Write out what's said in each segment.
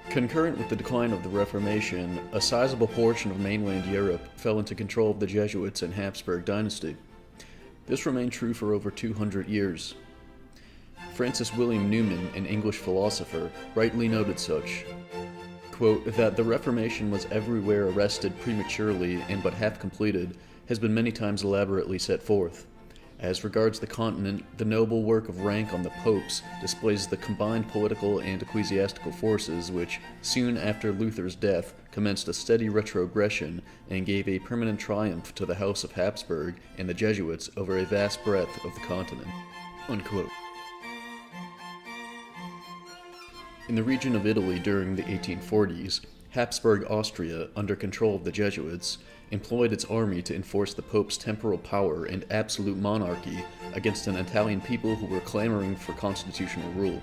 Concurrent with the decline of the Reformation, a sizable portion of mainland Europe fell into control of the Jesuits and Habsburg dynasty. This remained true for over 200 years. Francis William Newman, an English philosopher, rightly noted such, quote, that the Reformation was everywhere arrested prematurely and but half completed has been many times elaborately set forth. As regards the continent, the noble work of rank on the popes displays the combined political and ecclesiastical forces which, soon after Luther's death, commenced a steady retrogression and gave a permanent triumph to the House of Habsburg and the Jesuits over a vast breadth of the continent. Unquote. In the region of Italy during the 1840s, Habsburg Austria, under control of the Jesuits, employed its army to enforce the Pope's temporal power and absolute monarchy against an Italian people who were clamoring for constitutional rule.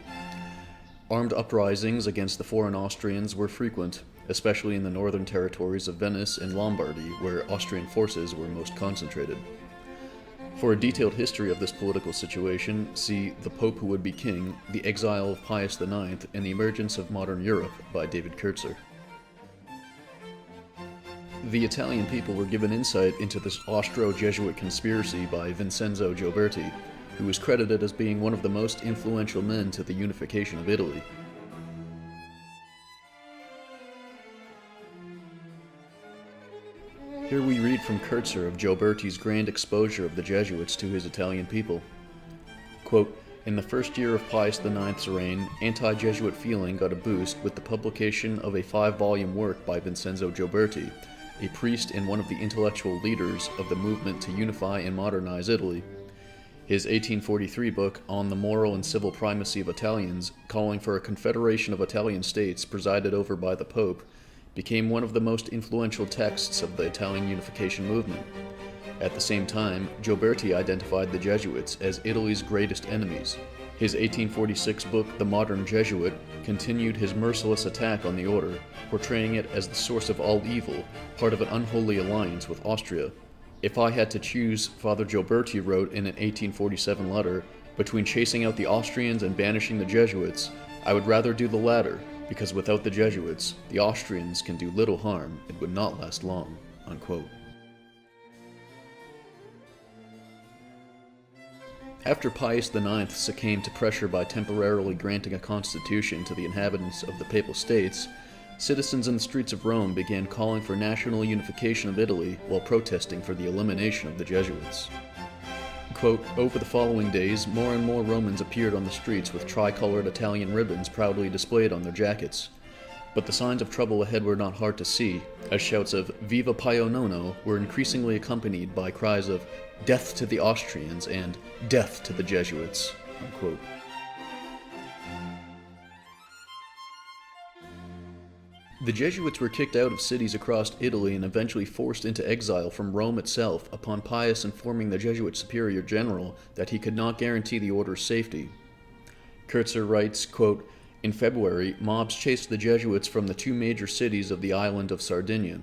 Armed uprisings against the foreign Austrians were frequent, especially in the northern territories of Venice and Lombardy, where Austrian forces were most concentrated. For a detailed history of this political situation, see The Pope Who Would Be King, The Exile of Pius IX, and the Emergence of Modern Europe by David Kurtzer. The Italian people were given insight into this Austro-Jesuit conspiracy by Vincenzo Gioberti, who is credited as being one of the most influential men to the unification of Italy. Here we read from Kurtzer of Gioberti's grand exposure of the Jesuits to his Italian people. Quote, in the first year of Pius IX's reign, anti-Jesuit feeling got a boost with the publication of a 5-volume work by Vincenzo Gioberti, a priest and one of the intellectual leaders of the movement to unify and modernize Italy. His 1843 book, On the Moral and Civil Primacy of Italians, calling for a confederation of Italian states presided over by the Pope, became one of the most influential texts of the Italian unification movement. At the same time, Gioberti identified the Jesuits as Italy's greatest enemies. His 1846 book, The Modern Jesuit, continued his merciless attack on the order, portraying it as the source of all evil, part of an unholy alliance with Austria. If I had to choose, Father Gioberti wrote in an 1847 letter, between chasing out the Austrians and banishing the Jesuits, I would rather do the latter, because without the Jesuits, the Austrians can do little harm and would not last long. Unquote. After Pius IX succumbed to pressure by temporarily granting a constitution to the inhabitants of the Papal States, citizens in the streets of Rome began calling for national unification of Italy while protesting for the elimination of the Jesuits. Quote, over the following days, more and more Romans appeared on the streets with tricolored Italian ribbons proudly displayed on their jackets. But the signs of trouble ahead were not hard to see, as shouts of Viva Pio Nono were increasingly accompanied by cries of Death to the Austrians and Death to the Jesuits. Unquote. The Jesuits were kicked out of cities across Italy and eventually forced into exile from Rome itself upon Pius informing the Jesuit superior general that he could not guarantee the order's safety. Kurtzer writes, quote, in February, mobs chased the Jesuits from the 2 major cities of the island of Sardinia.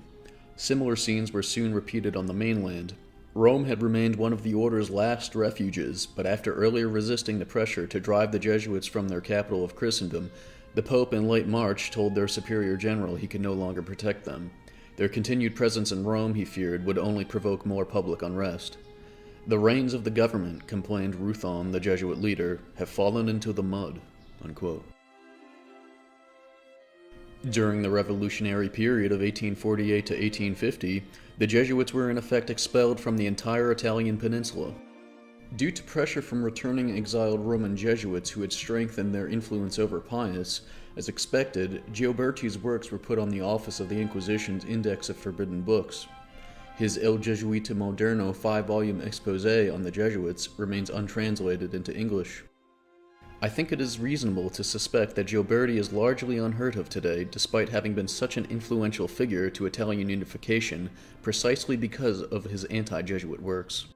Similar scenes were soon repeated on the mainland. Rome had remained one of the order's last refuges, but after earlier resisting the pressure to drive the Jesuits from their capital of Christendom, the Pope in late March told their superior general he could no longer protect them. Their continued presence in Rome, he feared, would only provoke more public unrest. The reins of the government, complained Ruthon, the Jesuit leader, have fallen into the mud. Unquote. During the revolutionary period of 1848 to 1850, the Jesuits were in effect expelled from the entire Italian peninsula. Due to pressure from returning exiled Roman Jesuits who had strengthened their influence over Pius, as expected, Gioberti's works were put on the Office of the Inquisition's Index of Forbidden Books. His Il Gesuita Moderno 5-volume exposé on the Jesuits remains untranslated into English. I think it is reasonable to suspect that Gioberti is largely unheard of today despite having been such an influential figure to Italian unification precisely because of his anti-Jesuit works.